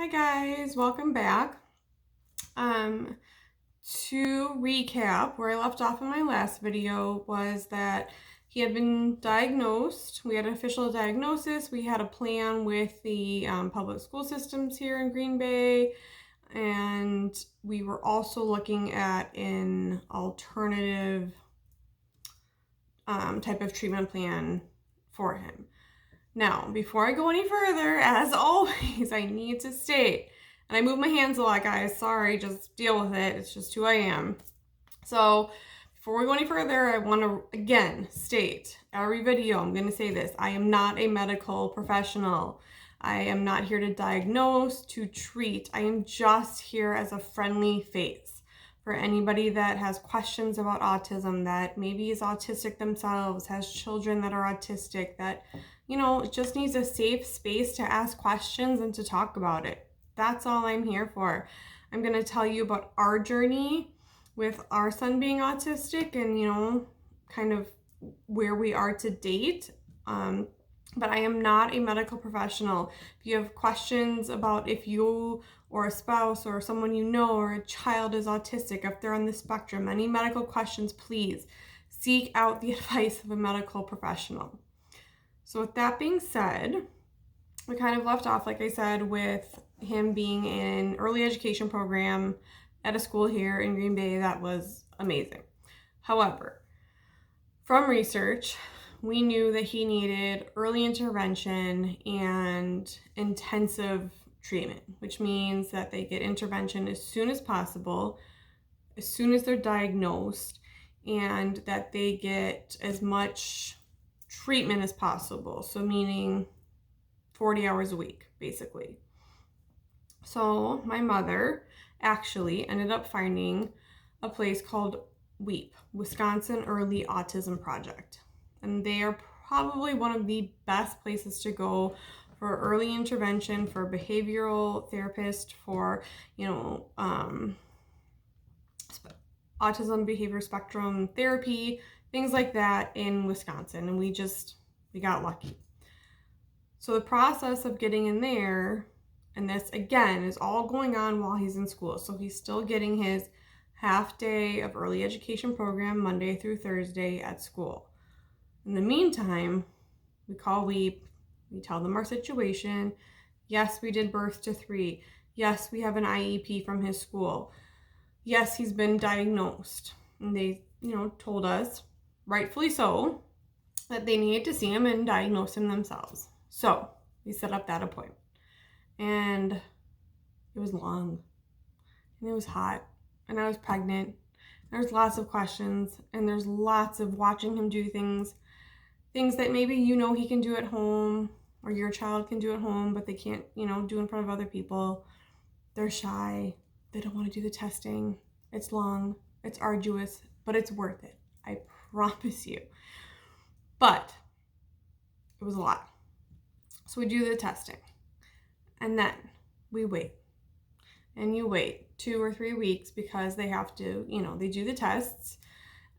Hi guys, welcome back. To recap, where I left off in my last video was that he had been diagnosed. We had an official diagnosis. We had a plan with the public school systems here in Green Bay, and we were also looking at an alternative type of treatment plan for him. Now, before I go any further, as always, I need to state, and I move my hands a lot, guys. Sorry, just deal with it. It's just who I am. So, before we go any further, I want to again state every video, I'm going to say this. I am not a medical professional. I am not here to diagnose, to treat. I am just here as a friendly face for anybody that has questions about autism, that maybe is autistic themselves, has children that are autistic, that just needs a safe space to ask questions and to talk about it. That's all I'm here for. I'm going to tell you about our journey with our son being autistic and, kind of where we are to date. But I am not a medical professional. If you have questions about if you or a spouse or someone you know or a child is autistic, if they're on the spectrum, any medical questions, please seek out the advice of a medical professional. So with that being said, we kind of left off, like I said, with him being in an early education program at a school here in Green Bay. That was amazing. However, from research, we knew that he needed early intervention and intensive treatment, which means that they get intervention as soon as possible, as soon as they're diagnosed, and that they get as much treatment as possible. So meaning 40 hours a week, basically. So my mother actually ended up finding a place called WEAP, Wisconsin Early Autism Project. And they are probably one of the best places to go for early intervention, for behavioral therapist, for, autism behavior spectrum therapy, things like that in Wisconsin. And we got lucky. So the process of getting in there, and this again is all going on while he's in school. So he's still getting his half day of early education program Monday through Thursday at school. In the meantime, we call WEAP, we tell them our situation. Yes, we did birth to 3. Yes, we have an IEP from his school. Yes, he's been diagnosed. And they, told us, rightfully so, that they needed to see him and diagnose him themselves. So we set up that appointment. And it was long. And it was hot. And I was pregnant. There's lots of questions. And there's lots of watching him do things that maybe he can do at home, or your child can do at home, but they can't, do in front of other people. They're shy. They don't want to do the testing. It's long. It's arduous, but it's worth it. I promise you. But it was a lot. So we do the testing. And then we wait. And you wait 2 or 3 weeks because they have to, they do the tests.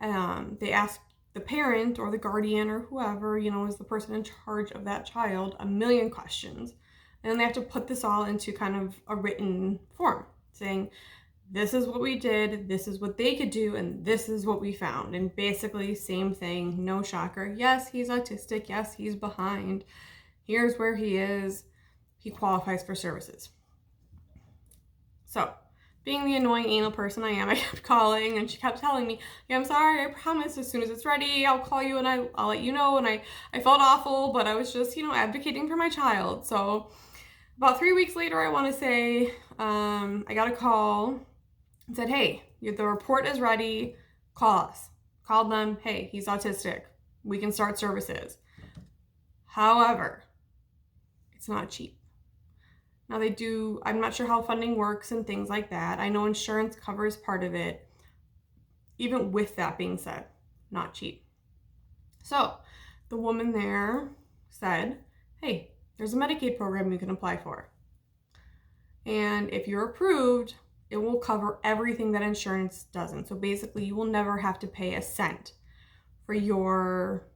They ask the parent or the guardian or whoever, is the person in charge of that child, a million questions. And then they have to put this all into kind of a written form saying, this is what we did, this is what they could do, and this is what we found. And basically, same thing, no shocker. Yes, he's autistic. Yes, he's behind. Here's where he is. He qualifies for services. So, being the annoying anal person I am, I kept calling, and she kept telling me, yeah, I'm sorry, I promise, as soon as it's ready, I'll call you and I'll let you know. And I felt awful, but I was just, advocating for my child. So about 3 weeks later, I want to say, I got a call and said, hey, the report is ready, call us. Called them, hey, he's autistic. We can start services. However, it's not cheap. Now they do, I'm not sure how funding works and things like that. I know insurance covers part of it. Even with that being said, not cheap. So the woman there said, hey, there's a Medicaid program you can apply for. And if you're approved, it will cover everything that insurance doesn't. So basically, you will never have to pay a cent for your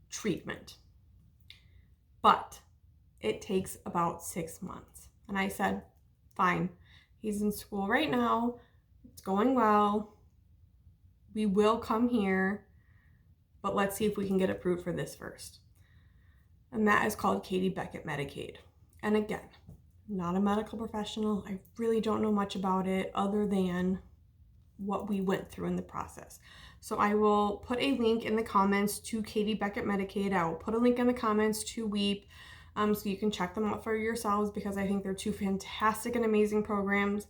treatment. But it takes about 6 months. And I said, fine. He's in school right now. It's going well. We will come here, but let's see if we can get approved for this first. And that is called Katie Beckett Medicaid. And again, not a medical professional. I really don't know much about it other than what we went through in the process. So I will put a link in the comments to Katie Beckett Medicaid. I will put a link in the comments to WEEP, so you can check them out for yourselves, because I think they're two fantastic and amazing programs.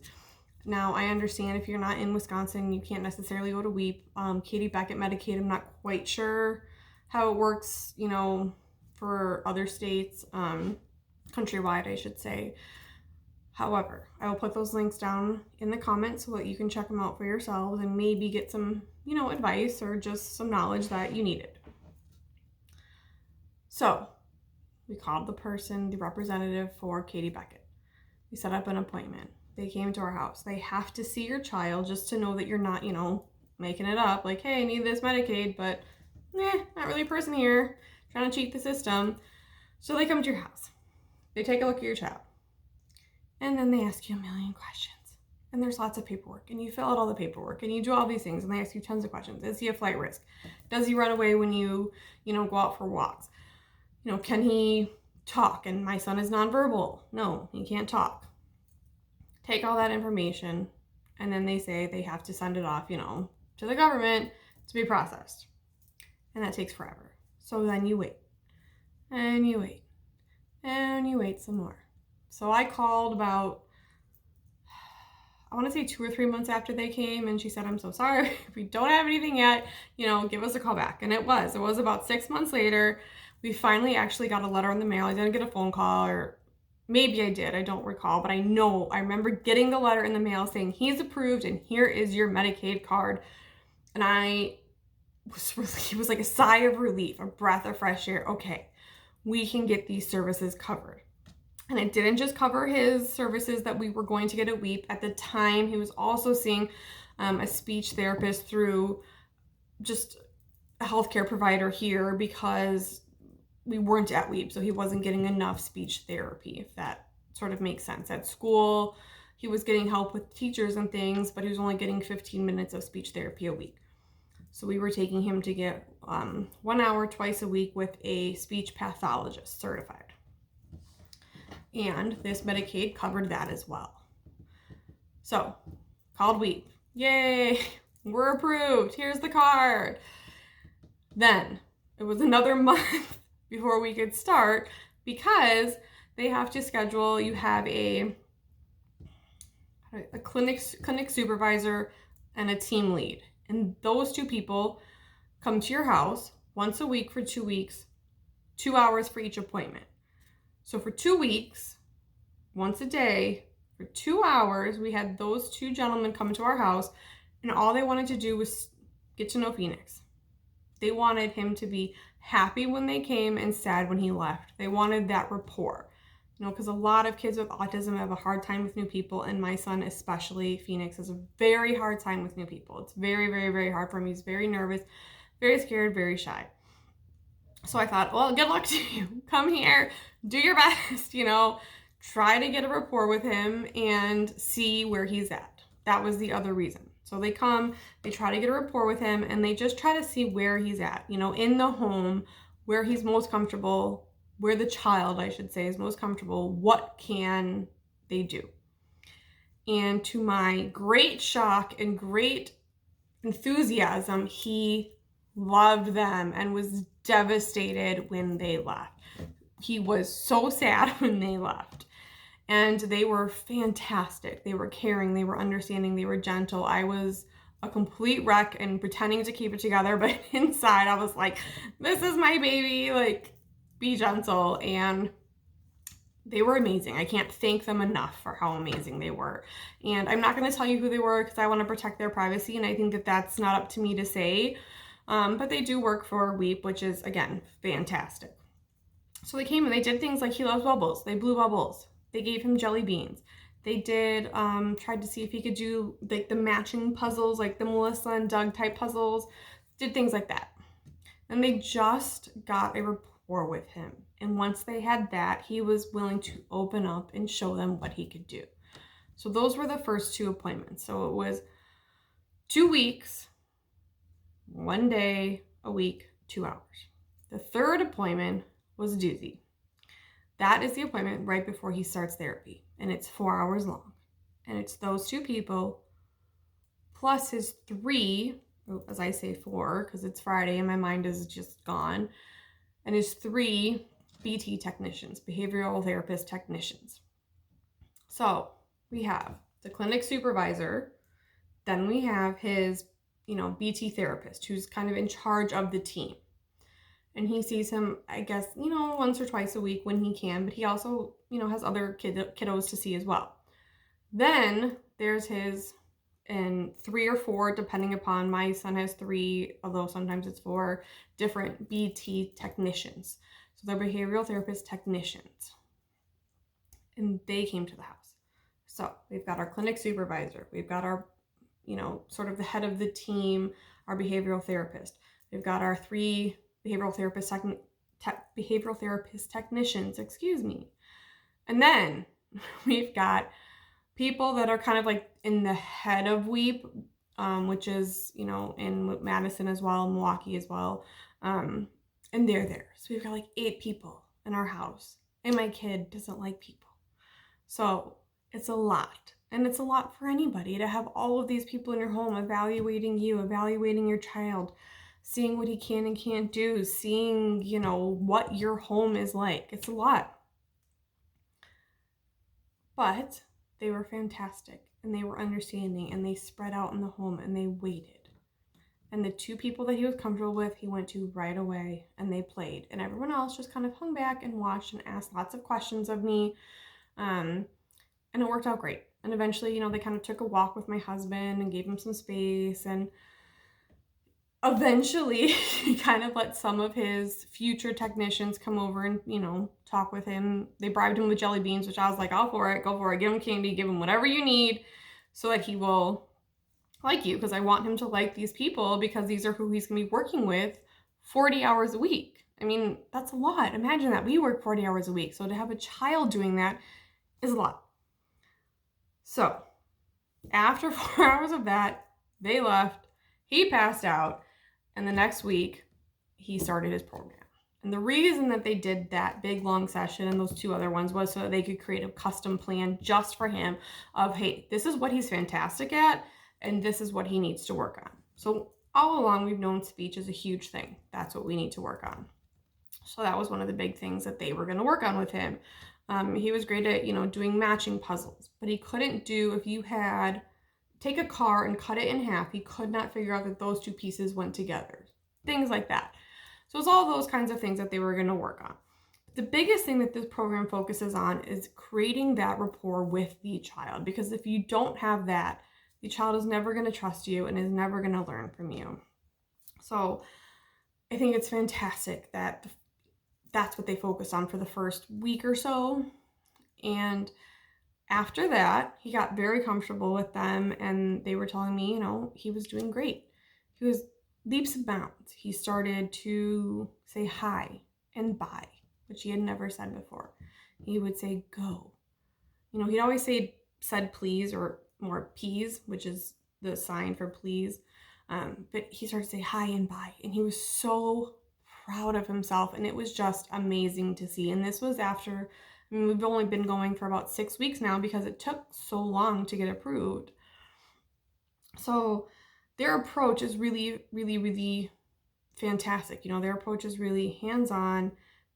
Now, I understand if you're not in Wisconsin, you can't necessarily go to WEEP. Katie Beckett Medicaid, I'm not quite sure how it works, for other states, countrywide, I should say. However, I will put those links down in the comments so that you can check them out for yourselves and maybe get some, advice or just some knowledge that you needed. So, we called the representative for Katie Beckett. We set up an appointment. They came to our house. They have to see your child just to know that you're not, making it up. Like, hey, I need this Medicaid, but not really a person here trying to cheat the system. So they come to your house. They take a look at your child. And then they ask you a million questions. And there's lots of paperwork. And you fill out all the paperwork. And you do all these things. And they ask you tons of questions. Is he a flight risk? Does he run away when you, go out for walks? Can he talk? And my son is nonverbal. No, he can't talk. Take all that information. And then they say they have to send it off, to the government to be processed. And that takes forever. So then you wait. And you wait. And you wait some more. So I called about, I want to say 2 or 3 months after they came, and she said, I'm so sorry, we don't have anything yet, give us a call back. And it was about 6 months later, we finally actually got a letter in the mail. I didn't get a phone call, or maybe I did, I don't recall, but I remember getting the letter in the mail saying he's approved and here is your Medicaid card. And it was like a sigh of relief, a breath of fresh air. Okay, we can get these services covered. And it didn't just cover his services that we were going to get at WEEP. At the time, he was also seeing a speech therapist through just a healthcare provider here, because we weren't at WEEP, so he wasn't getting enough speech therapy, if that sort of makes sense. At school, he was getting help with teachers and things, but he was only getting 15 minutes of speech therapy a week. So we were taking him to get 1 hour twice a week with a speech pathologist certified. And this Medicaid covered that as well. So, called WEEP. Yay! We're approved. Here's the card. Then, it was another month before we could start, because they have to schedule, you have a clinic supervisor and a team lead. And those two people come to your house once a week for 2 weeks, 2 hours for each appointment. So for 2 weeks, once a day, for 2 hours, we had those two gentlemen come to our house, and all they wanted to do was get to know Phoenix. They wanted him to be happy when they came and sad when he left. They wanted that rapport, because a lot of kids with autism have a hard time with new people, and my son especially, Phoenix, has a very hard time with new people. It's very, very, very hard for him. He's very nervous, very scared, very shy. So I thought, well, good luck to you. Come here, do your best, try to get a rapport with him and see where he's at. That was the other reason. So they come, they try to get a rapport with him, and they just try to see where he's at, in the home, where he's most comfortable, where the child, I should say, is most comfortable. What can they do? And to my great shock and great enthusiasm, he loved them and was devastated when they left. He was so sad when they left. And they were fantastic. They were caring, they were understanding, they were gentle. I was a complete wreck and pretending to keep it together, but inside I was like, this is my baby, like, be gentle. And they were amazing. I can't thank them enough for how amazing they were. And I'm not going to tell you who they were because I want to protect their privacy, and I think that that's not up to me to say. But they do work for WEEP, which is, again, fantastic. So they came and they did things like he loves bubbles. They blew bubbles. They gave him jelly beans. They did, tried to see if he could do like the matching puzzles, like the Melissa and Doug type puzzles, did things like that. And they just got a rapport with him. And once they had that, he was willing to open up and show them what he could do. So those were the first 2 appointments. So it was 2 weeks, 1 day a week, 2 hours. The third appointment was a doozy. That is the appointment right before he starts therapy, and it's 4 hours long. And it's those 2 people plus his 3, as I say 4 because it's Friday and my mind is just gone, and his 3 BT technicians, behavioral therapist technicians. So we have the clinic supervisor, then we have his, BT therapist who's kind of in charge of the team. And he sees him, I guess, once or twice a week when he can, but he also, has other kiddos to see as well. Then there's his, and 3 or 4, depending upon, my son has 3, although sometimes it's 4, different BT technicians. So they're behavioral therapist technicians. And they came to the house. So we've got our clinic supervisor. We've got our, sort of the head of the team, our behavioral therapist. We've got our 3 behavioral therapist technicians, And then we've got people that are kind of like in the head of WEEP, which is, in Madison as well, Milwaukee as well. And they're there. So we've got like 8 people in our house. And my kid doesn't like people. So it's a lot. And it's a lot for anybody to have all of these people in your home evaluating you, evaluating your child, seeing what he can and can't do, seeing, what your home is like. It's a lot. But they were fantastic, and they were understanding, and they spread out in the home, and they waited. And the 2 people that he was comfortable with, he went to right away, and they played. And everyone else just kind of hung back and watched and asked lots of questions of me. And it worked out great. And eventually, they kind of took a walk with my husband and gave him some space. And eventually, he kind of let some of his future technicians come over and, talk with him. They bribed him with jelly beans, which I was like, all for it, go for it. Give him candy, give him whatever you need so that he will like you, because I want him to like these people, because these are who he's going to be working with 40 hours a week. I mean, that's a lot. Imagine that. We work 40 hours a week. So to have a child doing that is a lot. So after 4 hours of that, they left. He passed out. And the next week, he started his program. And the reason that they did that big, long session and those 2 other ones was so that they could create a custom plan just for him of, hey, this is what he's fantastic at, and this is what he needs to work on. So all along, we've known speech is a huge thing. That's what we need to work on. So that was one of the big things that they were going to work on with him. He was great at, doing matching puzzles, but he couldn't do, if you had take a car and cut it in half, he could not figure out that those 2 pieces went together. Things like that. So it's all those kinds of things that they were going to work on. The biggest thing that this program focuses on is creating that rapport with the child, because if you don't have that, the child is never going to trust you and is never going to learn from you. So I think it's fantastic that that's what they focused on for the first week or so. And after that, he got very comfortable with them, and they were telling me, he was doing great. He was leaps and bounds. He started to say hi and bye, which he had never said before. He would say go. He'd always said please, or more peas, which is the sign for please. But he started to say hi and bye, and he was so proud of himself, and it was just amazing to see. And this was after, we've only been going for about 6 weeks now because it took so long to get approved. So their approach is really, really, really fantastic. Their approach is really hands-on,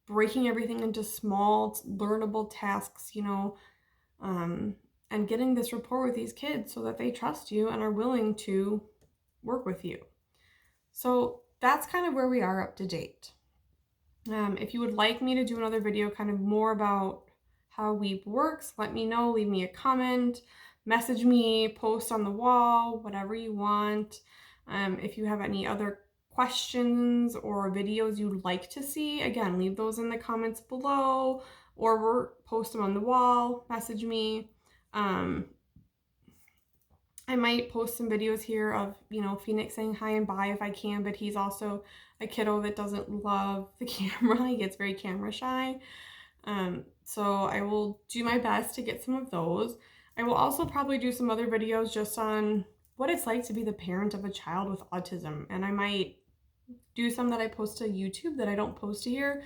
breaking everything into small, learnable tasks, and getting this rapport with these kids so that they trust you and are willing to work with you. So that's kind of where we are up to date. If you would like me to do another video kind of more about how WEEP works, let me know. Leave me a comment, message me, post on the wall, whatever you want. If you have any other questions or videos you'd like to see, again, leave those in the comments below, or post them on the wall, message me. I might post some videos here of, Phoenix saying hi and bye if I can, but he's also a kiddo that doesn't love the camera. He gets very camera shy. So I will do my best to get some of those. I will also probably do some other videos just on what it's like to be the parent of a child with autism. And I might do some that I post to YouTube that I don't post to here.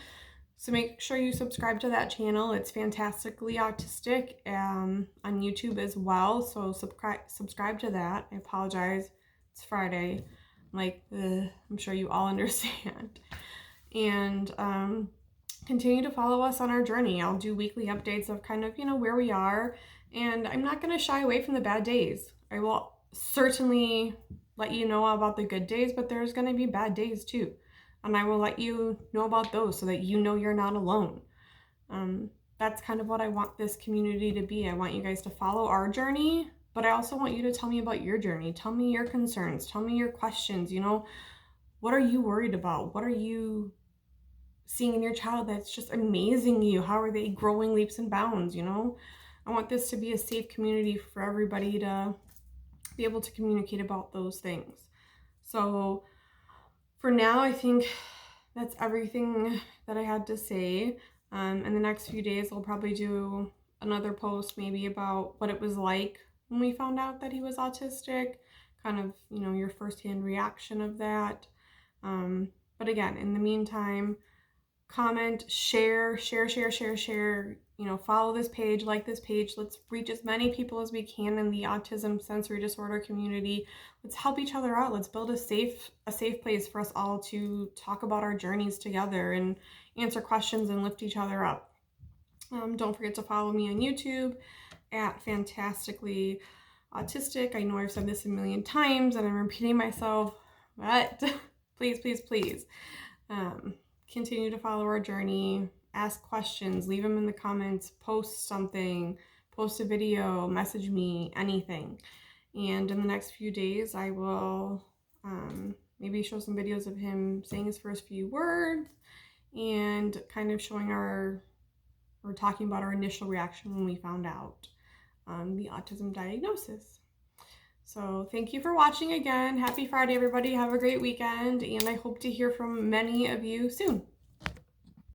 So make sure you subscribe to that channel. It's Fantastically Autistic on YouTube as well. So subscribe to that. I apologize. It's Friday. I'm sure you all understand. And continue to follow us on our journey. I'll do weekly updates of kind of, where we are. And I'm not going to shy away from the bad days. I will certainly let you know about the good days, but there's going to be bad days too. And I will let you know about those so that you know you're not alone. That's kind of what I want this community to be. I want you guys to follow our journey, but I also want you to tell me about your journey. Tell me your concerns. Tell me your questions. What are you worried about? What are you seeing in your child that's just amazing you? How are they growing leaps and bounds? I want this to be a safe community for everybody to be able to communicate about those things. So for now, I think that's everything that I had to say. In the next few days, I'll probably do another post maybe about what it was like when we found out that he was autistic, kind of, your firsthand reaction of that. But again, in the meantime, comment, share, follow this page, like this page. Let's reach as many people as we can in the autism sensory disorder community. Let's help each other out. Let's build a safe place for us all to talk about our journeys together and answer questions and lift each other up. Don't forget to follow me on YouTube at Fantastically Autistic. I know I've said this a million times and I'm repeating myself, but please, continue to follow our journey, ask questions, leave them in the comments, post something, post a video, message me, anything. And in the next few days, I will maybe show some videos of him saying his first few words and kind of showing or talking about our initial reaction when we found out the autism diagnosis. So thank you for watching again. Happy Friday, everybody. Have a great weekend, and I hope to hear from many of you soon.